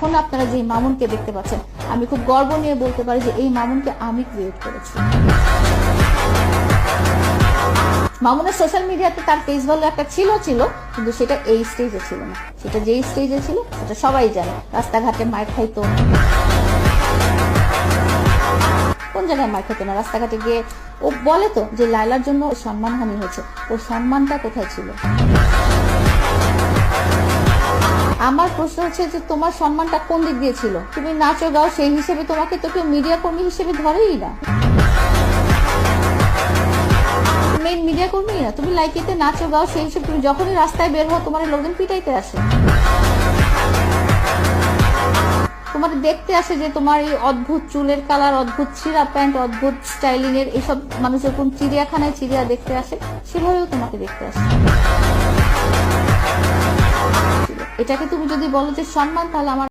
এখন আপনারা যে মামুনকে দেখতে পাচ্ছেন, আমি খুব গর্ব নিয়ে বলতে পারি যে এই মামুনকে আমি ক্রিয়েট করেছি। মামুনের সোশ্যাল মিডিয়াতে তার ফেস ভ্যালু একটা ছিল, কিন্তু সেটা এই স্টেজে ছিল না। সেটা যেই স্টেজে ছিল সেটা সবাই জানে। রাস্তাঘাটে মার খাইতো, কোন জায়গায় মার খেতো না, রাস্তাঘাটে গিয়ে ও বলে তো যে লায়লার জন্য সম্মানহানি হয়েছে, ওর সম্মানটা কোথায় ছিল? আমার প্রশ্ন হচ্ছে যে তোমার সম্মানটা কোন দিক দিয়ে ছিল? তুমি নাচো গাও, সেই হিসেবে তোমাকে তো কেউ মিডিয়া কর্মী হিসেবে ধরেই না, মেইন মিডিয়া কর্মী না। তুমি লাইকিতে নাচো গাও, সেই হিসেবে তুমি যখনই রাস্তায় বের হও তোমার লোকজন পিটাইতে আসে, তোমার দেখতে আসে যে তোমার এই অদ্ভুত চুলের কালার, অদ্ভুত ছিঁড়া প্যান্ট, অদ্ভুত স্টাইলিং এর এইসব মানুষ যখন চিড়িয়াখানায় চিড়িয়া দেখতে আসে সেভাবেও তোমাকে দেখতে আসে। এটাকে তুমি যদি বলো যে সম্মান, তাহলে আমার